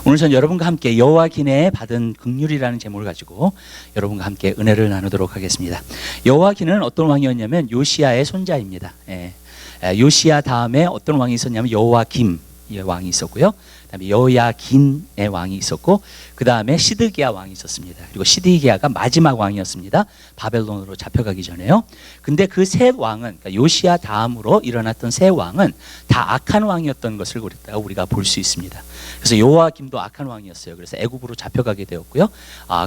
오늘 전 여러분과 함께 여호와 기내에 받은 긍휼이라는 제목을 가지고 여러분과 함께 은혜를 나누도록 하겠습니다. 여호와 기내는 어떤 왕이었냐면 요시야의 손자입니다. 요시야 다음에 어떤 왕이 있었냐면 여호와김 왕이 있었고요. 그다음에 여호야긴의 왕이 있었고, 그 다음에 시드기야 왕이 있었습니다. 그리고 시드기야가 마지막 왕이었습니다. 바벨론으로 잡혀가기 전에요. 근데 그 세 왕은, 그러니까 요시야 다음으로 일어났던 세 왕은 다 악한 왕이었던 것을 우리가 볼 수 있습니다. 그래서 여호와김도 악한 왕이었어요. 그래서 애굽으로 잡혀가게 되었고요.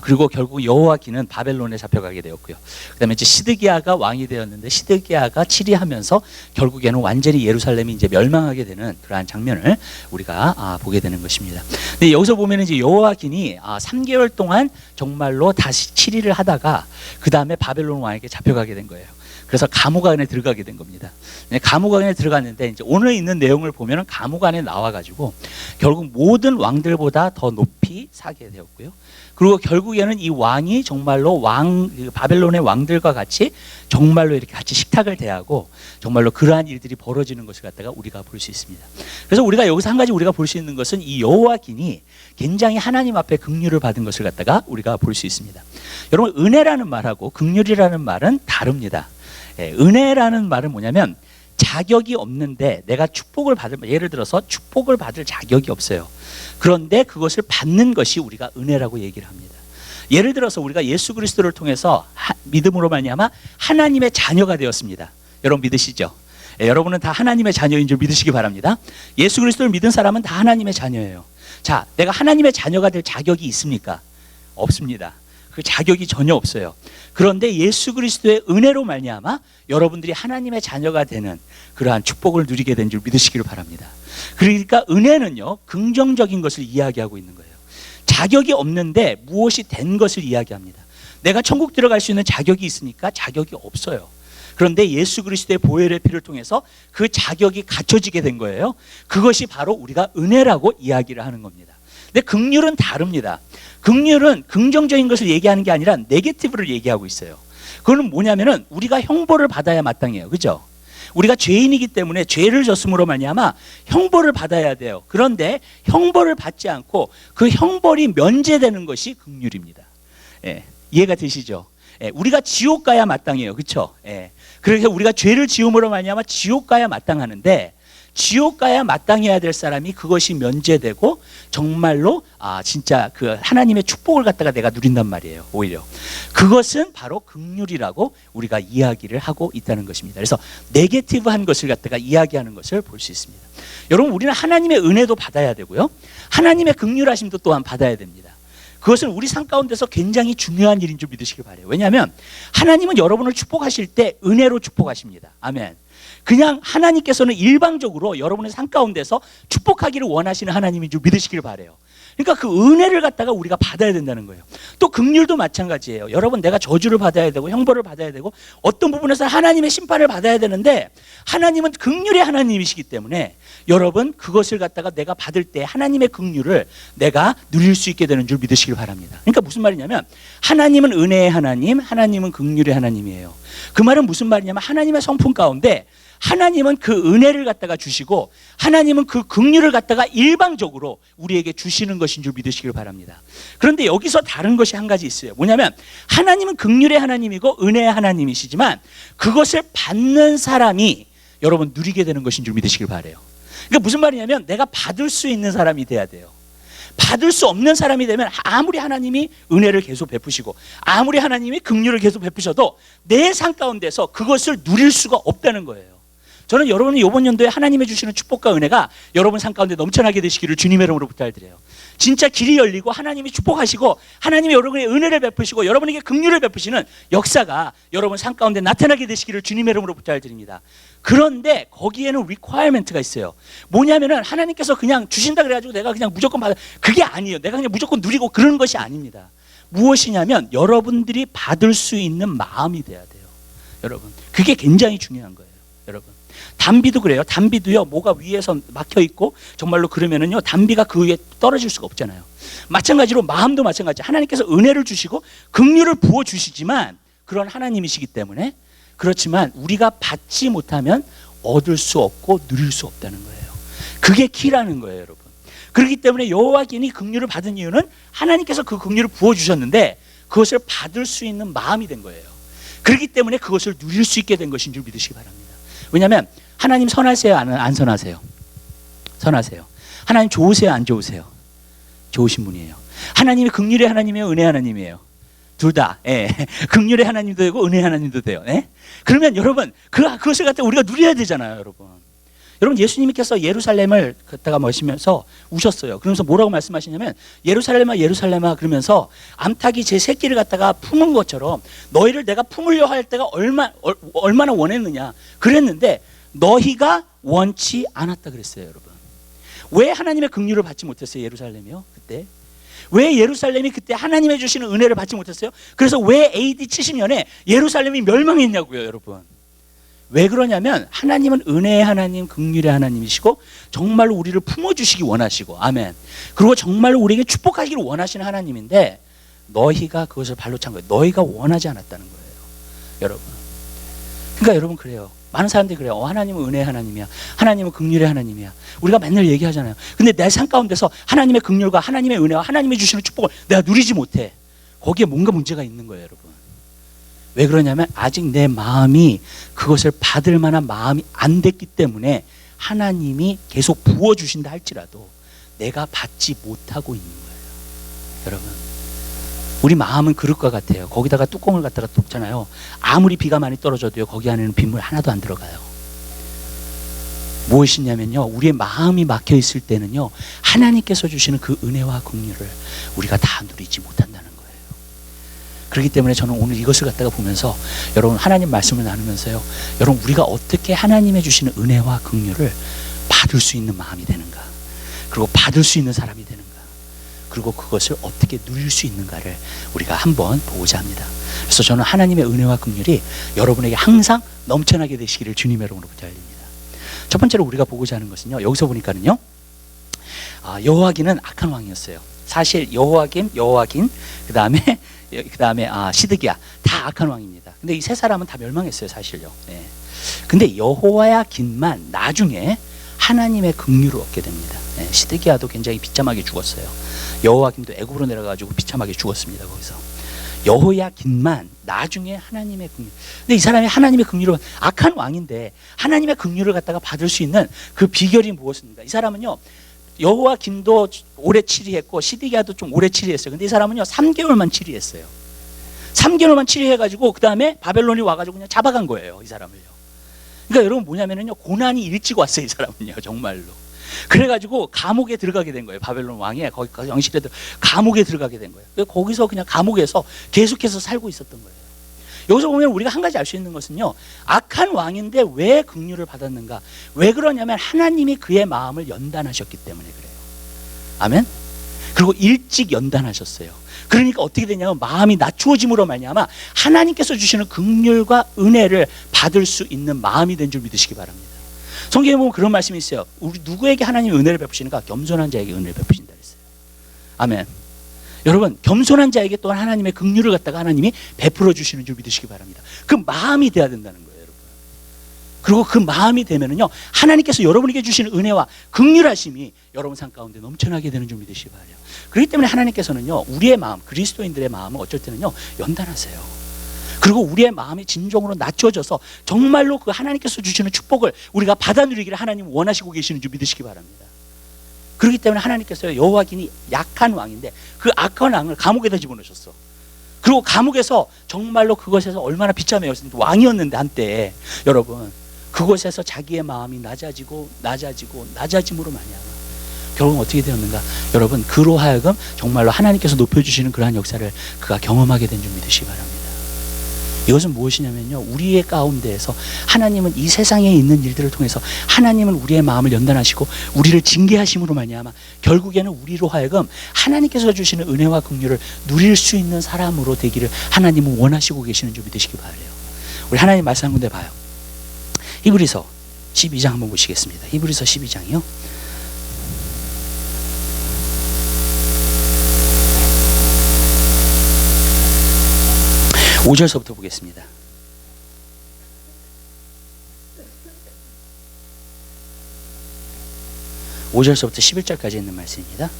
그리고 결국 여호와긴은 바벨론에 잡혀가게 되었고요. 그다음에 이제 시드기야가 왕이 되었는데 시드기야가 치리하면서 결국에는 완전히 예루살렘이 이제 멸망하게 되는 그러한 장면을 우리가 보게 되는 것입니다. 근데 여기서 보면 이제 여호와긴이 3개월 동안 정말로 다시 치리를 하다가 그 다음에 바벨론 왕에게 잡혀가게 된 거예요. 그래서 감옥 안에 들어가게 된 겁니다. 감옥 안에 들어갔는데 이제 오늘 있는 내용을 보면은 감옥 안에 나와가지고 결국 모든 왕들보다 더 높이 사게 되었고요. 그리고 결국에는 이 왕이 정말로 바벨론의 왕들과 같이 정말로 이렇게 같이 식탁을 대하고 정말로 그러한 일들이 벌어지는 것을 갖다가 우리가 볼 수 있습니다. 그래서 우리가 여기서 한 가지 우리가 볼 수 있는 것은 이 여호와긴이 굉장히 하나님 앞에 긍휼을 받은 것을 갖다가 우리가 볼 수 있습니다. 여러분, 은혜라는 말하고 긍휼이라는 말은 다릅니다. 은혜라는 말은 뭐냐면 자격이 없는데 내가 축복을 예를 들어서 축복을 받을 자격이 없어요. 그런데 그것을 받는 것이 우리가 은혜라고 얘기를 합니다. 예를 들어서 우리가 예수 그리스도를 통해서 믿음으로 말미암아 하나님의 자녀가 되었습니다. 여러분 믿으시죠? 여러분은 다 하나님의 자녀인 줄 믿으시기 바랍니다. 예수 그리스도를 믿은 사람은 다 하나님의 자녀예요. 자, 내가 하나님의 자녀가 될 자격이 있습니까? 없습니다. 그 자격이 전혀 없어요. 그런데 예수 그리스도의 은혜로 말미암아 여러분들이 하나님의 자녀가 되는 그러한 축복을 누리게 된 줄 믿으시기를 바랍니다. 그러니까 은혜는요, 긍정적인 것을 이야기하고 있는 거예요. 자격이 없는데 무엇이 된 것을 이야기합니다. 내가 천국 들어갈 수 있는 자격이 있으니까 자격이 없어요. 그런데 예수 그리스도의 보혈의 피를 통해서 그 자격이 갖춰지게 된 거예요. 그것이 바로 우리가 은혜라고 이야기를 하는 겁니다. 근데 긍휼은 다릅니다. 긍휼은 긍정적인 것을 얘기하는 게 아니라 네게티브를 얘기하고 있어요. 그거는 뭐냐면은 우리가 형벌을 받아야 마땅해요. 그죠? 우리가 죄인이기 때문에 죄를 졌음으로 말미암아 형벌을 받아야 돼요. 그런데 형벌을 받지 않고 그 형벌이 면제되는 것이 긍휼입니다. 이해가 되시죠? 우리가 지옥 가야 마땅해요. 그렇죠? 그래서 우리가 죄를 지음으로 말미암아 지옥 가야 마땅하는데 지옥 가야 마땅해야 될 사람이 그것이 면제되고 정말로 진짜 그 하나님의 축복을 갖다가 내가 누린단 말이에요. 오히려 그것은 바로 긍휼이라고 우리가 이야기를 하고 있다는 것입니다. 그래서 네게티브한 것을 갖다가 이야기하는 것을 볼 수 있습니다. 여러분, 우리는 하나님의 은혜도 받아야 되고요, 하나님의 긍휼하심도 또한 받아야 됩니다. 그것은 우리 삶 가운데서 굉장히 중요한 일인 줄 믿으시길 바라요. 왜냐하면 하나님은 여러분을 축복하실 때 은혜로 축복하십니다. 아멘. 그냥 하나님께서는 일방적으로 여러분의 삶 가운데서 축복하기를 원하시는 하나님인 줄 믿으시길 바라요. 그러니까 그 은혜를 갖다가 우리가 받아야 된다는 거예요. 또 긍휼도 마찬가지예요. 여러분, 내가 저주를 받아야 되고 형벌을 받아야 되고 어떤 부분에서 하나님의 심판을 받아야 되는데 하나님은 긍휼의 하나님이시기 때문에 여러분, 그것을 갖다가 내가 받을 때 하나님의 긍휼을 내가 누릴 수 있게 되는 줄 믿으시길 바랍니다. 그러니까 무슨 말이냐면 하나님은 은혜의 하나님, 하나님은 긍휼의 하나님이에요. 그 말은 무슨 말이냐면 하나님의 성품 가운데 하나님은 그 은혜를 갖다가 주시고 하나님은 그 긍휼을 갖다가 일방적으로 우리에게 주시는 것인 줄 믿으시길 바랍니다. 그런데 여기서 다른 것이 한 가지 있어요. 뭐냐면 하나님은 긍휼의 하나님이고 은혜의 하나님이시지만 그것을 받는 사람이 여러분 누리게 되는 것인 줄 믿으시길 바라요. 그러니까 무슨 말이냐면 내가 받을 수 있는 사람이 돼야 돼요. 받을 수 없는 사람이 되면 아무리 하나님이 은혜를 계속 베푸시고 아무리 하나님이 긍휼을 계속 베푸셔도 내 삶 가운데서 그것을 누릴 수가 없다는 거예요. 저는 여러분이 이번 연도에 하나님이 주시는 축복과 은혜가 여러분 삶 가운데 넘쳐나게 되시기를 주님의 이름으로 부탁드려요. 진짜 길이 열리고 하나님이 축복하시고 하나님이 여러분의 은혜를 베푸시고 여러분에게 긍휼을 베푸시는 역사가 여러분 삶 가운데 나타나게 되시기를 주님의 이름으로 부탁드립니다. 그런데 거기에는 requirement가 있어요. 뭐냐면은 하나님께서 그냥 주신다 그래가지고 내가 그냥 무조건 받아, 그게 아니에요. 내가 그냥 무조건 누리고 그러는 것이 아닙니다. 무엇이냐면 여러분들이 받을 수 있는 마음이 돼야 돼요. 여러분, 그게 굉장히 중요한 거예요. 여러분, 담비도 그래요. 담비도요, 뭐가 위에서 막혀 있고 정말로 그러면은요, 담비가 그 위에 떨어질 수가 없잖아요. 마찬가지로 마음도 마찬가지. 하나님께서 은혜를 주시고 긍휼을 부어 주시지만 그런 하나님이시기 때문에 그렇지만 우리가 받지 못하면 얻을 수 없고 누릴 수 없다는 거예요. 그게 키라는 거예요, 여러분. 그렇기 때문에 여호와긴이 긍휼을 받은 이유는 하나님께서 그 긍휼을 부어주셨는데 그것을 받을 수 있는 마음이 된 거예요. 그렇기 때문에 그것을 누릴 수 있게 된 것인 줄 믿으시기 바랍니다. 왜냐하면 하나님 선하세요? 안 선하세요? 선하세요. 하나님 좋으세요? 안 좋으세요? 좋으신 분이에요. 하나님이 긍휼의 하나님이에요? 은혜의 하나님이에요? 둘 다. 예. 긍휼의 하나님도 되고 은혜의 하나님도 돼요. 예? 그러면 여러분 그것을 갖다 우리가 누려야 되잖아요. 여러분 예수님께서 예루살렘을 갖다가 모시면서 우셨어요. 그러면서 뭐라고 말씀하시냐면 예루살렘아 예루살렘아 그러면서 암탉이 제 새끼를 갖다가 품은 것처럼 너희를 내가 품으려 할 때가 얼마나 원했느냐 그랬는데 너희가 원치 않았다 그랬어요. 여러분 왜 하나님의 긍휼을 받지 못했어요? 예루살렘이요 그때 왜 예루살렘이 그때 하나님의 주시는 은혜를 받지 못했어요? 그래서 왜 AD 70년에 예루살렘이 멸망했냐고요. 여러분 왜 그러냐면 하나님은 은혜의 하나님, 긍휼의 하나님이시고 정말로 우리를 품어주시기 원하시고 아멘. 그리고 정말로 우리에게 축복하기를 원하시는 하나님인데 너희가 그것을 발로 찬 거예요. 너희가 원하지 않았다는 거예요. 여러분 그러니까 여러분 그래요. 많은 사람들이 그래요. 하나님은 은혜의 하나님이야. 하나님은 긍휼의 하나님이야. 우리가 맨날 얘기하잖아요. 근데 내 삶 가운데서 하나님의 긍휼과 하나님의 은혜와 하나님이 주시는 축복을 내가 누리지 못해. 거기에 뭔가 문제가 있는 거예요. 여러분 왜 그러냐면 아직 내 마음이 그것을 받을 만한 마음이 안 됐기 때문에 하나님이 계속 부어주신다 할지라도 내가 받지 못하고 있는 거예요. 여러분 우리 마음은 그릇과 같아요. 거기다가 뚜껑을 갖다가 덮잖아요. 아무리 비가 많이 떨어져도요 거기 안에는 빗물 하나도 안 들어가요. 무엇이냐면요 우리의 마음이 막혀 있을 때는요 하나님께서 주시는 그 은혜와 긍휼을 우리가 다 누리지 못한다는 거예요. 그렇기 때문에 저는 오늘 이것을 갖다가 보면서 여러분 하나님 말씀을 나누면서요 여러분 우리가 어떻게 하나님의 주시는 은혜와 긍휼을 받을 수 있는 마음이 되는가 그리고 받을 수 있는 사람이 되는가 그리고 그것을 어떻게 누릴 수 있는가를 우리가 한번 보고자 합니다. 그래서 저는 하나님의 은혜와 긍휼이 여러분에게 항상 넘쳐나게 되시기를 주님의 이름으로 부탁드립니다. 첫 번째로 우리가 보고자 하는 것은요 여기서 보니까는요 여호와긴은 악한 왕이었어요. 사실 여호와긴 그 다음에 시드기야 다 악한 왕입니다. 근데 이 세 사람은 다 멸망했어요 사실요. 네. 근데 여호야긴만 나중에 하나님의 긍휼을 얻게 됩니다. 네. 시드기야도 굉장히 비참하게 죽었어요. 여호야긴도 애굽으로 내려가지고 비참하게 죽었습니다. 거기서 여호야긴만 나중에 하나님의 긍휼. 근데 이 사람이 하나님의 긍휼을 악한 왕인데 하나님의 긍휼을 갖다가 받을 수 있는 그 비결이 무엇입니까? 이 사람은요 여호야긴도 오래 치리했고 시드기야도 좀 오래 치리했어요. 근데 이 사람은요 3개월만 치리했어요. 3개월만 치리해가지고 그 다음에 바벨론이 와가지고 그냥 잡아간 거예요. 이 사람을요. 그러니까 여러분 뭐냐면요 고난이 일찍 왔어요. 이 사람은요 정말로. 그래가지고 감옥에 들어가게 된 거예요. 바벨론 왕이 거기 영실에 감옥에 들어가게 된 거예요. 거기서 그냥 감옥에서 계속해서 살고 있었던 거예요. 여기서 보면 우리가 한 가지 알 수 있는 것은요 악한 왕인데 왜 긍휼을 받았는가 왜 그러냐면 하나님이 그의 마음을 연단하셨기 때문에 그래요. 아멘. 그리고 일찍 연단하셨어요. 그러니까 어떻게 되냐면 마음이 낮추어짐으로 말미암아 하나님께서 주시는 긍휼과 은혜를 받을 수 있는 마음이 된 줄 믿으시기 바랍니다. 성경에 보면 그런 말씀이 있어요. 우리 누구에게 하나님이 은혜를 베푸시는가? 겸손한 자에게 은혜를 베푸신다 그랬어요. 아멘. 여러분 겸손한 자에게 또한 하나님의 긍휼을 갖다가 하나님이 베풀어 주시는 줄 믿으시기 바랍니다. 그 마음이 돼야 된다는 거예요. 여러분. 그리고 그 마음이 되면은요 하나님께서 여러분에게 주시는 은혜와 긍휼하심이 여러분 삶 가운데 넘쳐나게 되는 줄 믿으시기 바라요. 그렇기 때문에 하나님께서는요 우리의 마음 그리스도인들의 마음을 어쩔 때는요 연단하세요. 그리고 우리의 마음이 진정으로 낮춰져서 정말로 그 하나님께서 주시는 축복을 우리가 받아 누리기를 하나님 원하시고 계시는 줄 믿으시기 바랍니다. 그렇기 때문에 하나님께서 여호야긴이 약한 왕인데 그 악한 왕을 감옥에다 집어넣으셨어. 그리고 감옥에서 정말로 그것에서 얼마나 비참해였습니까? 왕이었는데 한때 여러분 그곳에서 자기의 마음이 낮아짐으로 말미암아 결국은 어떻게 되었는가? 여러분 그로 하여금 정말로 하나님께서 높여주시는 그러한 역사를 그가 경험하게 된 줄 믿으시기 바랍니다. 이것은 무엇이냐면요 우리의 가운데에서 하나님은 이 세상에 있는 일들을 통해서 하나님은 우리의 마음을 연단하시고 우리를 징계하심으로 말미암아 결국에는 우리로 하여금 하나님께서 주시는 은혜와 긍휼을 누릴 수 있는 사람으로 되기를 하나님은 원하시고 계시는 줄 믿으시기 바라요. 우리 하나님 말씀 한 군데 봐요. 히브리서 12장 한번 보시겠습니다. 히브리서 12장이요 5절서부터 보겠습니다. 5절서부터 11절까지 있는 말씀입니다.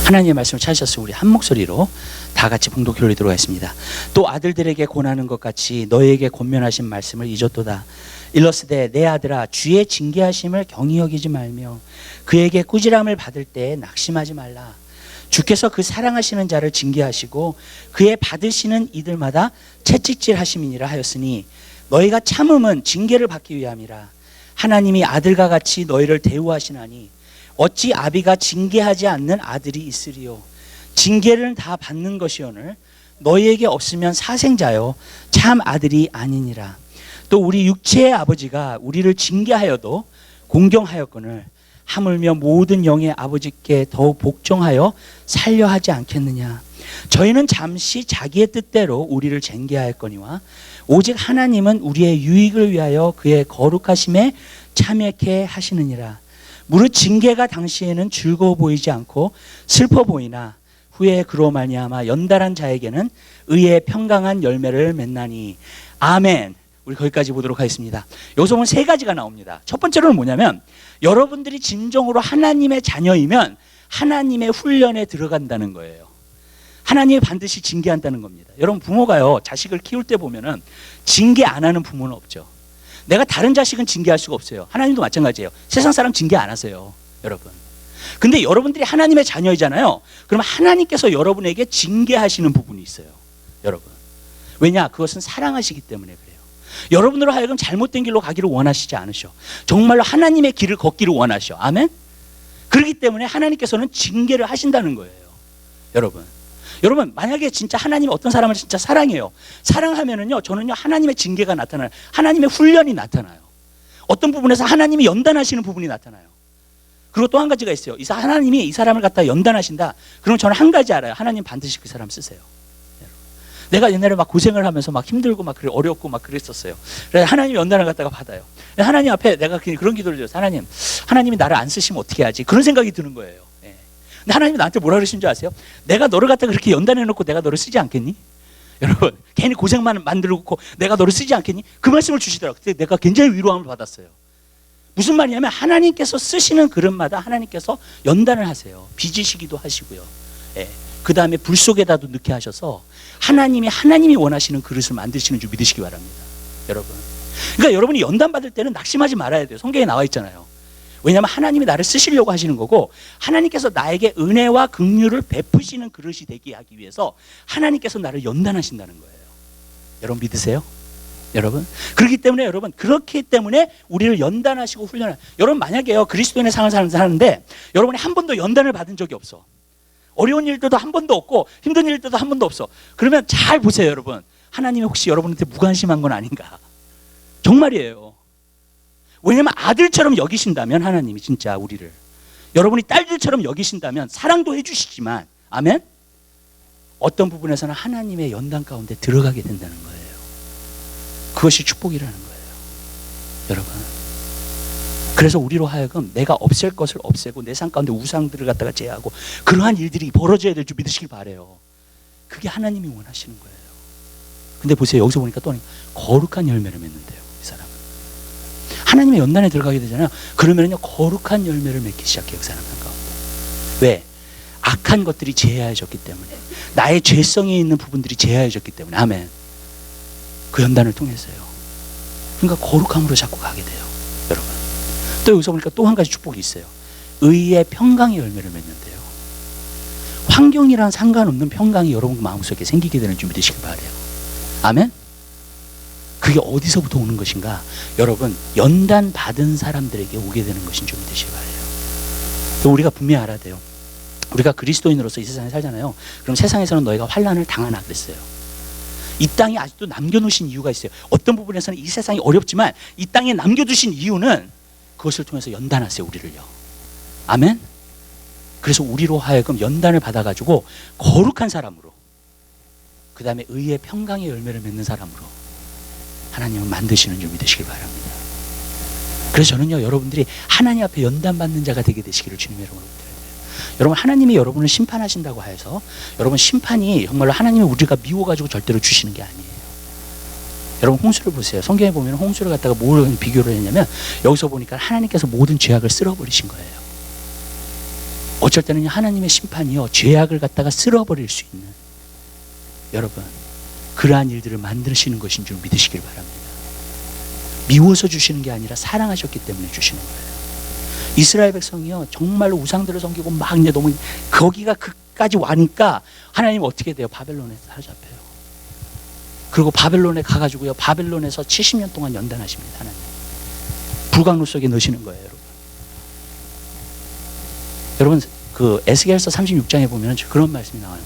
하나님의 말씀을 찾으셔서 우리 한 목소리로 다 같이 봉독 올리도록 하겠습니다. 또 아들들에게 권하는 것 같이 너희에게 권면하신 말씀을 잊었도다. 일러스되 내 아들아 주의 징계하심을 경히 여기지 말며 그에게 꾸지람을 받을 때에 낙심하지 말라. 주께서 그 사랑하시는 자를 징계하시고 그의 받으시는 이들마다 채찍질 하심이니라 하였으니 너희가 참음은 징계를 받기 위함이라. 하나님이 아들과 같이 너희를 대우하시나니 어찌 아비가 징계하지 않는 아들이 있으리요. 징계를 다 받는 것이오늘 너희에게 없으면 사생자요 참 아들이 아니니라. 또 우리 육체의 아버지가 우리를 징계하여도 공경하였거늘 하물며 모든 영의 아버지께 더욱 복종하여 살려 하지 않겠느냐. 저희는 잠시 자기의 뜻대로 우리를 징계하였거니와 오직 하나님은 우리의 유익을 위하여 그의 거룩하심에 참여케 하시느니라. 무릇 징계가 당시에는 즐거워 보이지 않고 슬퍼 보이나 후에 그로 말미암아 연단한 자에게는 의의 평강한 열매를 맺나니. 아멘. 우리 거기까지 보도록 하겠습니다. 여기서 보면 세 가지가 나옵니다. 첫 번째로는 뭐냐면 여러분들이 진정으로 하나님의 자녀이면 하나님의 훈련에 들어간다는 거예요. 하나님이 반드시 징계한다는 겁니다. 여러분 부모가요 자식을 키울 때 보면은 징계 안 하는 부모는 없죠. 내가 다른 자식은 징계할 수가 없어요. 하나님도 마찬가지예요. 세상 사람 징계 안 하세요, 여러분. 근데 여러분들이 하나님의 자녀이잖아요. 그러면 하나님께서 여러분에게 징계하시는 부분이 있어요, 여러분. 왜냐? 그것은 사랑하시기 때문에 그래요. 여러분으로 하여금 잘못된 길로 가기를 원하시지 않으셔. 정말로 하나님의 길을 걷기를 원하셔. 아멘? 그렇기 때문에 하나님께서는 징계를 하신다는 거예요, 여러분. 여러분 만약에 진짜 하나님이 어떤 사람을 진짜 사랑해요. 사랑하면은요 저는요 하나님의 징계가 나타나요. 하나님의 훈련이 나타나요. 어떤 부분에서 하나님이 연단하시는 부분이 나타나요. 그리고 또 한 가지가 있어요. 하나님이 이 사람을 갖다 연단하신다. 그럼 저는 한 가지 알아요. 하나님 반드시 그 사람 쓰세요. 내가 옛날에 막 고생을 하면서 막 힘들고 막 어렵고 막 그랬었어요. 그래서 하나님 연단을 갖다가 받아요. 하나님 앞에 내가 그런 기도를 드려요. 하나님이 나를 안 쓰시면 어떻게 하지? 그런 생각이 드는 거예요. 근데 하나님이 나한테 뭐라 그러신 줄 아세요? 내가 너를 갖다 그렇게 연단해 놓고 내가 너를 쓰지 않겠니? 여러분 괜히 고생만 만들고 내가 너를 쓰지 않겠니? 그 말씀을 주시더라고요. 그때 내가 굉장히 위로함을 받았어요. 무슨 말이냐면 하나님께서 쓰시는 그릇마다 하나님께서 연단을 하세요. 빚으시기도 하시고요. 그 다음에 불 속에다도 넣게 하셔서 하나님이 원하시는 그릇을 만드시는 줄 믿으시기 바랍니다, 여러분. 그러니까 여러분이 연단 받을 때는 낙심하지 말아야 돼요. 성경에 나와 있잖아요. 왜냐하면 하나님이 나를 쓰시려고 하시는 거고 하나님께서 나에게 은혜와 긍휼을 베푸시는 그릇이 되게 하기 위해서 하나님께서 나를 연단하신다는 거예요. 여러분 믿으세요? 여러분 그렇기 때문에 여러분 그렇기 때문에 우리를 연단하시고 훈련하는 여러분 만약에요 그리스도인의 삶을 사는데 여러분이 한 번도 연단을 받은 적이 없어. 어려운 일들도 한 번도 없고 힘든 일들도 한 번도 없어. 그러면 잘 보세요, 여러분. 하나님이 혹시 여러분한테 무관심한 건 아닌가? 정말이에요. 왜냐하면 아들처럼 여기신다면 하나님이 진짜 우리를 여러분이 딸들처럼 여기신다면 사랑도 해주시지만 아멘? 어떤 부분에서는 하나님의 연단 가운데 들어가게 된다는 거예요. 그것이 축복이라는 거예요, 여러분. 그래서 우리로 하여금 내가 없앨 것을 없애고 내 삶 가운데 우상들을 갖다가 제하고 그러한 일들이 벌어져야 될 줄 믿으시길 바라요. 그게 하나님이 원하시는 거예요. 근데 보세요, 여기서 보니까 또 거룩한 열매를 맺는데요, 이 사람은. 하나님의 연단에 들어가게 되잖아요. 그러면요 거룩한 열매를 맺기 시작해요, 그 사람 가운데. 왜? 악한 것들이 제하여졌기 때문에, 나의 죄성에 있는 부분들이 제하여졌기 때문에. 아멘. 그 연단을 통해서요. 그러니까 거룩함으로 자꾸 가게 돼요, 여러분. 또 여기서 보니까 또 한 가지 축복이 있어요. 의의 평강의 열매를 맺는데요. 환경이랑 상관없는 평강이 여러분 마음속에 생기게 되는 줄 믿으시길 바라요. 아멘. 그게 어디서부터 오는 것인가? 여러분 연단 받은 사람들에게 오게 되는 것인 줄 믿으시길 바라요. 또 우리가 분명히 알아야 돼요. 우리가 그리스도인으로서 이 세상에 살잖아요. 그럼 세상에서는 너희가 환난을 당하나 그랬어요. 이 땅에 아직도 남겨놓으신 이유가 있어요. 어떤 부분에서는 이 세상이 어렵지만 이 땅에 남겨두신 이유는 그것을 통해서 연단하세요, 우리를요. 아멘. 그래서 우리로 하여금 연단을 받아가지고 거룩한 사람으로, 그 다음에 의의 평강의 열매를 맺는 사람으로 하나님은 만드시는 줄 믿으시길 바랍니다. 그래서 저는요 여러분들이 하나님 앞에 연단받는 자가 되게 되시기를 주님의 이름으로 드려요. 여러분 하나님이 여러분을 심판하신다고 해서 여러분 심판이 정말로 하나님이 우리가 미워가지고 절대로 주시는 게 아니에요. 여러분 홍수를 보세요. 성경에 보면 홍수를 갖다가 뭘 비교를 했냐면 여기서 보니까 하나님께서 모든 죄악을 쓸어버리신 거예요. 어쩔 때는 하나님의 심판이요 죄악을 갖다가 쓸어버릴 수 있는, 여러분 그러한 일들을 만드시는 것인 줄 믿으시길 바랍니다. 미워서 주시는 게 아니라 사랑하셨기 때문에 주시는 거예요. 이스라엘 백성이요 정말로 우상들을 섬기고 막 이제 너무 거기가 그까지 와니까 하나님 어떻게 돼요? 바벨론에 사로잡혀요. 그리고 바벨론에 가가지고요 바벨론에서 70년 동안 연단하십니다. 하나님 불광로 속에 넣으시는 거예요. 여러분 그 에스겔서 36장에 보면 그런 말씀이 나와요.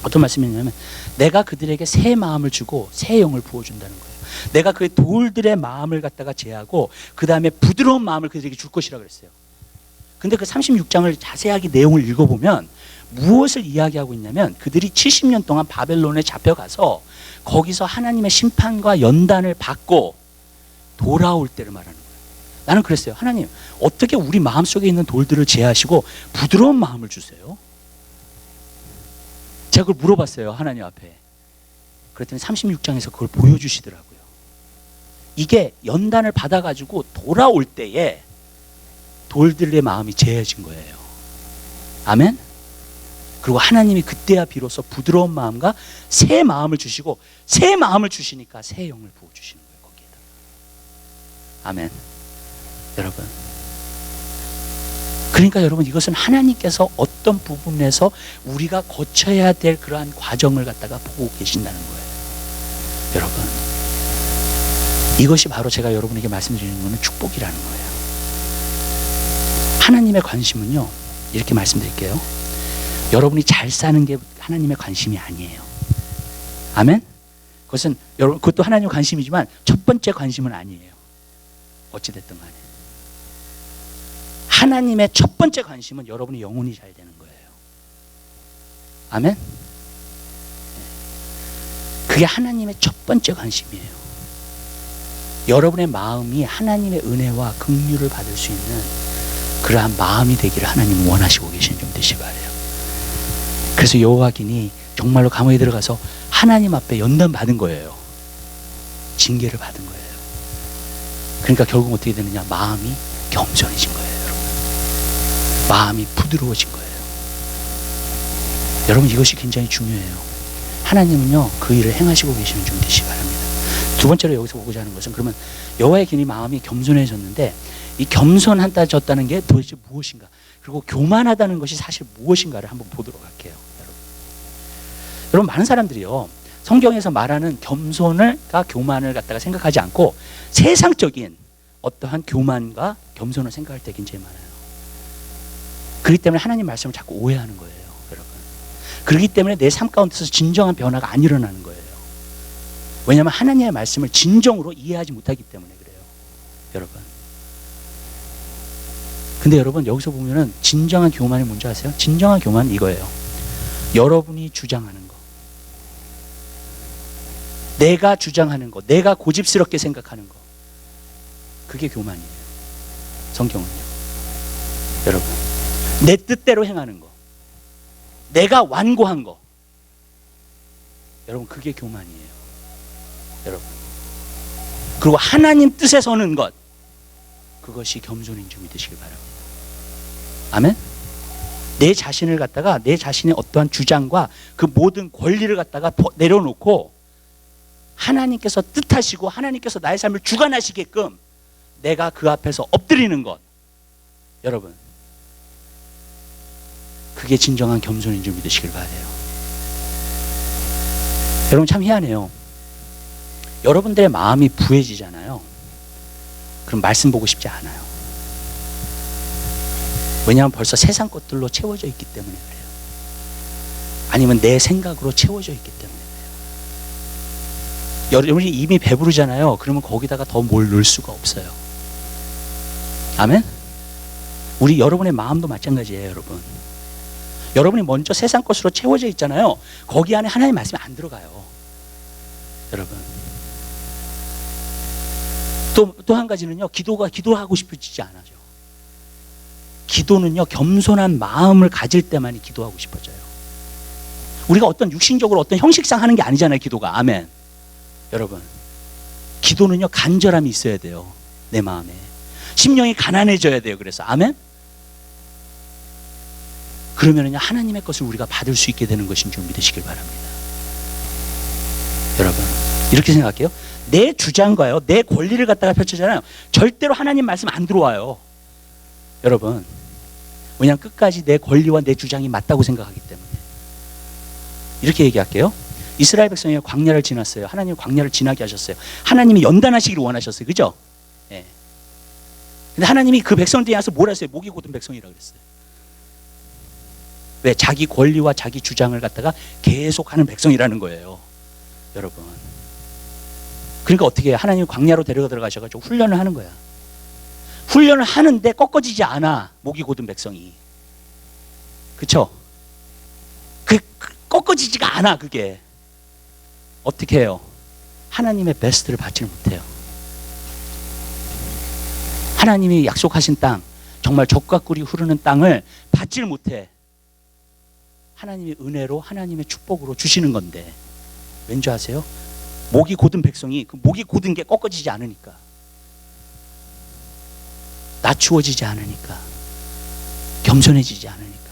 어떤 말씀이냐면 내가 그들에게 새 마음을 주고 새 영을 부어준다는 거예요. 내가 그 돌들의 마음을 갖다가 제하고 그 다음에 부드러운 마음을 그들에게 줄 것이라고 그랬어요. 근데 그 36장을 자세하게 내용을 읽어보면 무엇을 이야기하고 있냐면 그들이 70년 동안 바벨론에 잡혀가서 거기서 하나님의 심판과 연단을 받고 돌아올 때를 말하는 거예요. 나는 그랬어요. 하나님 어떻게 우리 마음속에 있는 돌들을 제하시고 부드러운 마음을 주세요? 제가 그걸 물어봤어요. 하나님 앞에. 그랬더니 36장에서 그걸 보여주시더라고요. 이게 연단을 받아가지고 돌아올 때에 돌들의 마음이 제해진 거예요. 아멘? 그리고 하나님이 그때야 비로소 부드러운 마음과 새 마음을 주시고 새 마음을 주시니까 새 영을 부어주시는 거예요. 거기에다. 아멘. 여러분 그러니까 여러분 이것은 하나님께서 어떤 부분에서 우리가 거쳐야 될 그러한 과정을 갖다가 보고 계신다는 거예요. 여러분 이것이 바로 제가 여러분에게 말씀드리는 것은 축복이라는 거예요. 하나님의 관심은요 이렇게 말씀드릴게요. 여러분이 잘 사는 게 하나님의 관심이 아니에요. 아멘? 그것은 여러분 그것도 하나님의 관심이지만 첫 번째 관심은 아니에요. 어찌됐든 간에 하나님의 첫 번째 관심은 여러분이 영혼이 잘 되는 거예요. 아멘? 그게 하나님의 첫 번째 관심이에요. 여러분의 마음이 하나님의 은혜와 긍휼을 받을 수 있는 그러한 마음이 되기를 하나님은 원하시고 계시는 좀 되시기 바라요. 그래서 여호와긴이 정말로 감옥에 들어가서 하나님 앞에 연단 받은 거예요. 징계를 받은 거예요. 그러니까 결국 어떻게 되느냐? 마음이 겸손해진 거예요. 여러분. 마음이 부드러워진 거예요. 여러분 이것이 굉장히 중요해요. 하나님은요 그 일을 행하시고 계시는 중 되시기 바랍니다. 두 번째로 여기서 보고자 하는 것은 그러면 여호와의 긴이 마음이 겸손해졌는데 이 겸손하다졌다는 게 도대체 무엇인가? 그리고 교만하다는 것이 사실 무엇인가를 한번 보도록 할게요. 여러분 많은 사람들이요 성경에서 말하는 겸손을과 교만을 갖다가 생각하지 않고 세상적인 어떠한 교만과 겸손을 생각할 때 굉장히 많아요. 그렇기 때문에 하나님 말씀을 자꾸 오해하는 거예요. 여러분 그렇기 때문에 내 삶 가운데서 진정한 변화가 안 일어나는 거예요. 왜냐하면 하나님의 말씀을 진정으로 이해하지 못하기 때문에 그래요. 여러분 근데 여러분 여기서 보면은 진정한 교만이 뭔지 아세요? 진정한 교만은 이거예요. 여러분이 주장하는 거, 내가 주장하는 거, 내가 고집스럽게 생각하는 거, 그게 교만이에요. 성경은요. 여러분 내 뜻대로 행하는 거, 내가 완고한 거, 여러분 그게 교만이에요. 여러분 그리고 하나님 뜻에 서는 것, 그것이 겸손인 줄 믿으시길 바랍니다. 아멘? 내 자신을 갖다가 내 자신의 어떠한 주장과 그 모든 권리를 갖다가 내려놓고 하나님께서 뜻하시고 하나님께서 나의 삶을 주관하시게끔 내가 그 앞에서 엎드리는 것, 여러분 그게 진정한 겸손인 줄 믿으시길 바라요. 여러분 참 희한해요. 여러분들의 마음이 부해지잖아요. 그럼 말씀 보고 싶지 않아요. 왜냐하면 벌써 세상 것들로 채워져 있기 때문에 그래요. 아니면 내 생각으로 채워져 있기 때문에 그래요. 여러분이 이미 배부르잖아요. 그러면 거기다가 더 뭘 넣을 수가 없어요. 아멘? 우리 여러분의 마음도 마찬가지예요. 여러분 여러분이 먼저 세상 것으로 채워져 있잖아요. 거기 안에 하나님의 말씀이 안 들어가요. 여러분 또 한 가지는요, 기도하고 싶어지지 않아요. 기도는요, 겸손한 마음을 가질 때만이 기도하고 싶어져요. 우리가 어떤 육신적으로 어떤 형식상 하는 게 아니잖아요, 기도가. 아멘. 여러분, 기도는요, 간절함이 있어야 돼요. 내 마음에. 심령이 가난해져야 돼요. 그래서 아멘. 그러면은요, 하나님의 것을 우리가 받을 수 있게 되는 것인 줄 믿으시길 바랍니다. 여러분, 이렇게 생각해요. 내 주장과요, 내 권리를 갖다가 펼치잖아요. 절대로 하나님 말씀 안 들어와요. 여러분, 왜냐하면 끝까지 내 권리와 내 주장이 맞다고 생각하기 때문에. 이렇게 얘기할게요. 이스라엘 백성이 광야를 지났어요. 하나님이 광야를 지나게 하셨어요. 하나님이 연단하시기를 원하셨어요. 그죠? 예. 근데 하나님이 그 백성들에 와서 뭐라 했어요? 목이 곧은 백성이라고 그랬어요. 왜? 자기 권리와 자기 주장을 갖다가 계속하는 백성이라는 거예요. 여러분. 그러니까 어떻게 해요? 하나님이 광야로 데려가 들어가셔가지고 훈련을 하는 거야. 훈련을 하는데 꺾어지지 않아. 목이 곧은 백성이. 그쵸? 꺾어지지가 않아. 그게 어떻게 해요? 하나님의 베스트를 받지를 못해요. 하나님이 약속하신 땅, 정말 젖과 꿀이 흐르는 땅을 받지를 못해. 하나님의 은혜로, 하나님의 축복으로 주시는 건데, 왠지 아세요? 목이 곧은 백성이, 그 목이 곧은 게 꺾어지지 않으니까, 낮추어지지 않으니까, 겸손해지지 않으니까.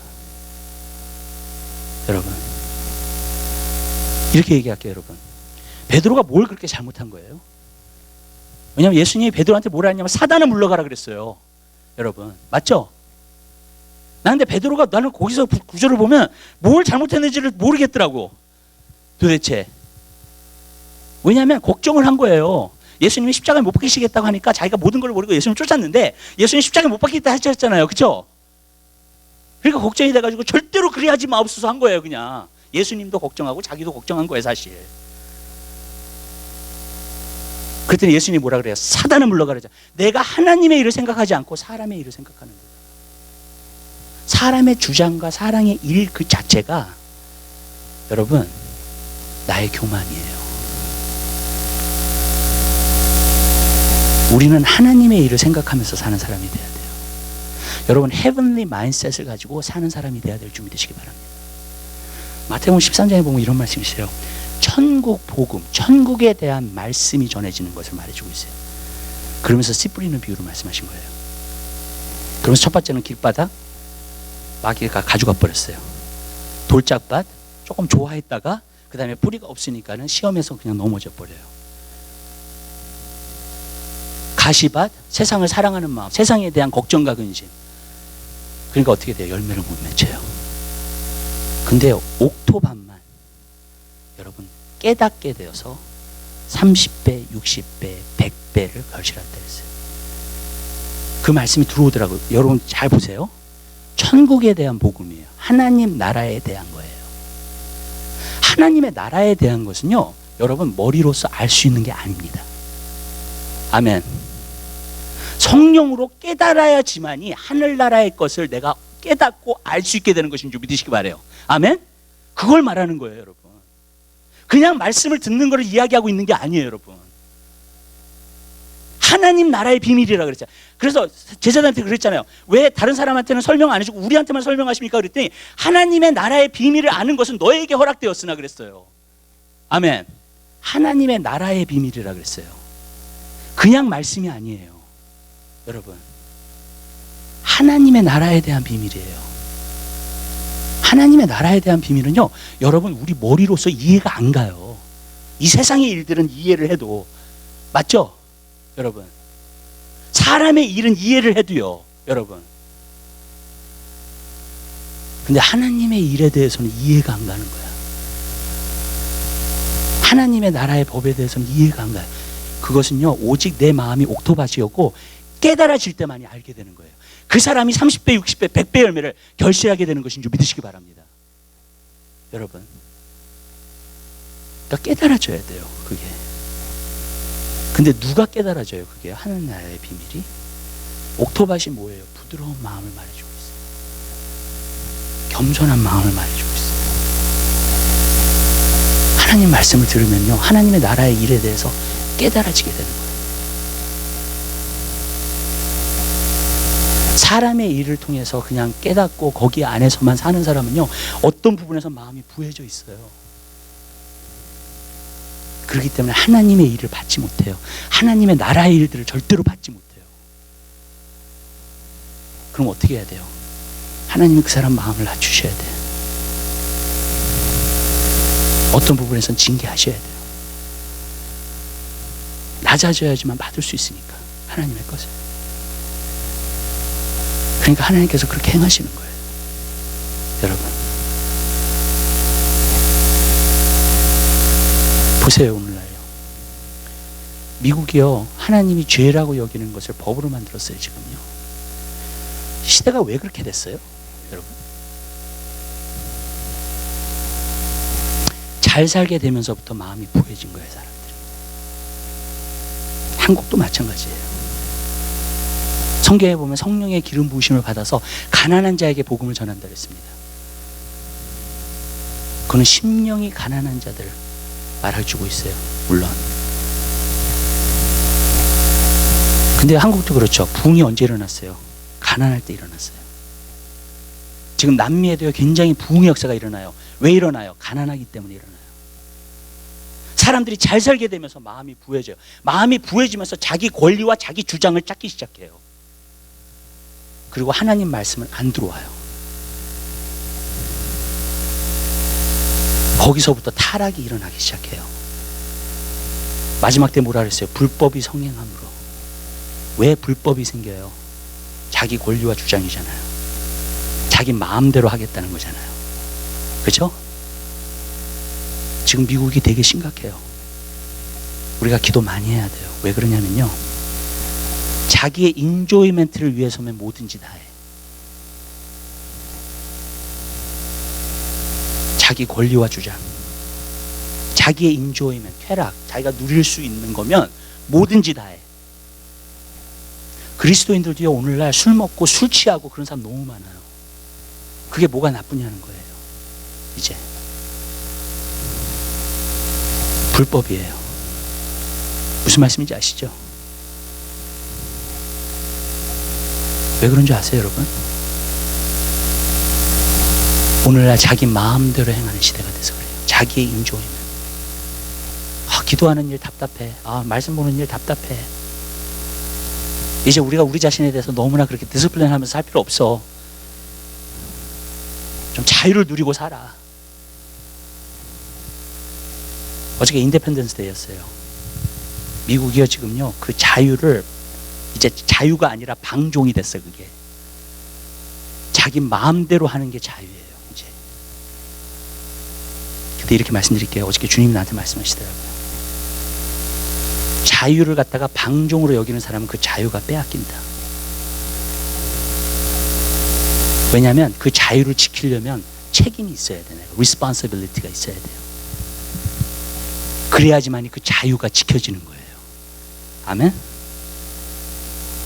여러분, 이렇게 얘기할게요. 여러분, 베드로가 뭘 그렇게 잘못한 거예요? 왜냐하면 예수님이 베드로한테 뭐라 했냐면 사단을 물러가라 그랬어요. 여러분, 맞죠? 근데 베드로가, 나는 거기서 구절을 보면 뭘 잘못했는지를 모르겠더라고. 도대체. 왜냐하면 걱정을 한 거예요. 예수님이 십자가에 못 박히시겠다고 하니까 자기가 모든 걸 모르고 예수님을 쫓았는데, 예수님 십자가에 못 박히겠다 하셨잖아요. 그렇죠? 그러니까 걱정이 돼가지고 절대로 그리 하지 마옵소서 한 거예요. 그냥 예수님도 걱정하고 자기도 걱정한 거예요, 사실. 그랬더니 예수님이 뭐라 그래요? 사단을 물러가라죠. 내가 하나님의 일을 생각하지 않고 사람의 일을 생각하는 거예요. 사람의 주장과 사람의 일 그 자체가, 여러분, 나의 교만이에요. 우리는 하나님의 일을 생각하면서 사는 사람이 돼야 돼요. 여러분, 헤븐리 마인셋을 가지고 사는 사람이 돼야 될 줄 믿으시기 바랍니다. 마태복음 13장에 보면 이런 말씀이 있어요. 천국 복음, 천국에 대한 말씀이 전해지는 것을 말해주고 있어요. 그러면서 씨 뿌리는 비유로 말씀하신 거예요. 그러면서 첫 번째는 길바닥, 마귀가 가져가 버렸어요. 돌짝밭, 조금 좋아했다가 그 다음에 뿌리가 없으니까는 시험에서 그냥 넘어져 버려요. 가시밭, 세상을 사랑하는 마음, 세상에 대한 걱정과 근심. 그러니까 어떻게 돼요? 열매를 못 맺혀요. 근데 옥토밭만, 여러분, 깨닫게 되어서 30배, 60배, 100배를 결실한다 했어요. 그 말씀이 들어오더라고요. 여러분 잘 보세요. 천국에 대한 복음이에요. 하나님 나라에 대한 거예요. 하나님의 나라에 대한 것은요, 여러분 머리로서 알 수 있는 게 아닙니다. 아멘. 성령으로 깨달아야지만이 하늘나라의 것을 내가 깨닫고 알 수 있게 되는 것인 줄 믿으시기 바라요. 아멘. 그걸 말하는 거예요, 여러분. 그냥 말씀을 듣는 걸 이야기하고 있는 게 아니에요, 여러분. 하나님 나라의 비밀이라 그랬잖아요. 그래서 제자들한테 그랬잖아요. 왜 다른 사람한테는 설명 안 해주고 우리한테만 설명하십니까? 그랬더니 하나님의 나라의 비밀을 아는 것은 너에게 허락되었으나 그랬어요. 아멘. 하나님의 나라의 비밀이라 그랬어요. 그냥 말씀이 아니에요. 여러분, 하나님의 나라에 대한 비밀이에요. 하나님의 나라에 대한 비밀은요, 여러분, 우리 머리로서 이해가 안 가요. 이 세상의 일들은 이해를 해도, 맞죠? 여러분, 사람의 일은 이해를 해도요, 여러분. 근데 하나님의 일에 대해서는 이해가 안 가는 거야. 하나님의 나라의 법에 대해서는 이해가 안 가요. 그것은요, 오직 내 마음이 옥토밭이었고 깨달아질 때만이 알게 되는 거예요. 그 사람이 30배, 60배, 100배 열매를 결실하게 되는 것인 줄 믿으시기 바랍니다. 여러분, 그러니까 깨달아져야 돼요, 그게. 근데 누가 깨달아져요, 그게? 하나님 나라의 비밀이? 옥토밭이 뭐예요? 부드러운 마음을 말해주고 있어요. 겸손한 마음을 말해주고 있어요. 하나님 말씀을 들으면요, 하나님의 나라의 일에 대해서 깨달아지게 되는 거예요. 사람의 일을 통해서 그냥 깨닫고 거기 안에서만 사는 사람은요, 어떤 부분에서 마음이 부해져 있어요. 그렇기 때문에 하나님의 일을 받지 못해요. 하나님의 나라의 일들을 절대로 받지 못해요. 그럼 어떻게 해야 돼요? 하나님이 그 사람 마음을 낮추셔야 돼요. 어떤 부분에선 징계하셔야 돼요. 낮아져야지만 받을 수 있으니까, 하나님의 것을. 그러니까 하나님께서 그렇게 행하시는 거예요. 여러분 보세요. 오늘날요, 미국이요, 하나님이 죄라고 여기는 것을 법으로 만들었어요. 지금요. 시대가 왜 그렇게 됐어요? 여러분, 잘 살게 되면서부터 마음이 부해진 거예요. 사람들이. 한국도 마찬가지예요. 성경에 보면 성령의 기름 부으심을 받아서 가난한 자에게 복음을 전한다 그랬습니다. 그는 심령이 가난한 자들 말해주고 있어요. 물론. 근데 한국도 그렇죠. 부흥이 언제 일어났어요? 가난할 때 일어났어요. 지금 남미에도요, 굉장히 부흥의 역사가 일어나요. 왜 일어나요? 가난하기 때문에 일어나요. 사람들이 잘 살게 되면서 마음이 부해져요. 마음이 부해지면서 자기 권리와 자기 주장을 찾기 시작해요. 그리고 하나님 말씀은 안 들어와요. 거기서부터 타락이 일어나기 시작해요. 마지막 때 뭐라 그랬어요? 불법이 성행함으로. 왜 불법이 생겨요? 자기 권리와 주장이잖아요. 자기 마음대로 하겠다는 거잖아요. 그렇죠? 지금 미국이 되게 심각해요. 우리가 기도 많이 해야 돼요. 왜 그러냐면요, 자기의 인조이멘트를 위해서면 뭐든지 다 해. 자기 권리와 주장, 자기의 인조이멘트, 쾌락, 자기가 누릴 수 있는 거면 뭐든지 다 해. 그리스도인들도요, 오늘날 술 먹고 술 취하고 그런 사람 너무 많아요. 그게 뭐가 나쁘냐는 거예요. 이제 불법이에요. 무슨 말씀인지 아시죠? 왜 그런 줄 아세요, 여러분? 오늘날 자기 마음대로 행하는 시대가 돼서 그래요. 자기의 인조이면. 기도하는 일 답답해. 말씀 보는 일 답답해. 이제 우리가 우리 자신에 대해서 너무나 그렇게 디스플레인 하면서 살 필요 없어. 좀 자유를 누리고 살아. 어저께 인디펜던스 데이였어요. 미국이요, 지금요, 그 자유를 이제 자유가 아니라 방종이 됐어. 그게 자기 마음대로 하는 게 자유예요 이제. 근데 이렇게 말씀드릴게요. 어저께 주님이 나한테 말씀하시더라고요. 자유를 갖다가 방종으로 여기는 사람은 그 자유가 빼앗긴다. 왜냐하면 그 자유를 지키려면 책임이 있어야 되네요. responsibility가 있어야 돼요. 그래야지만이 그 자유가 지켜지는 거예요. 아멘?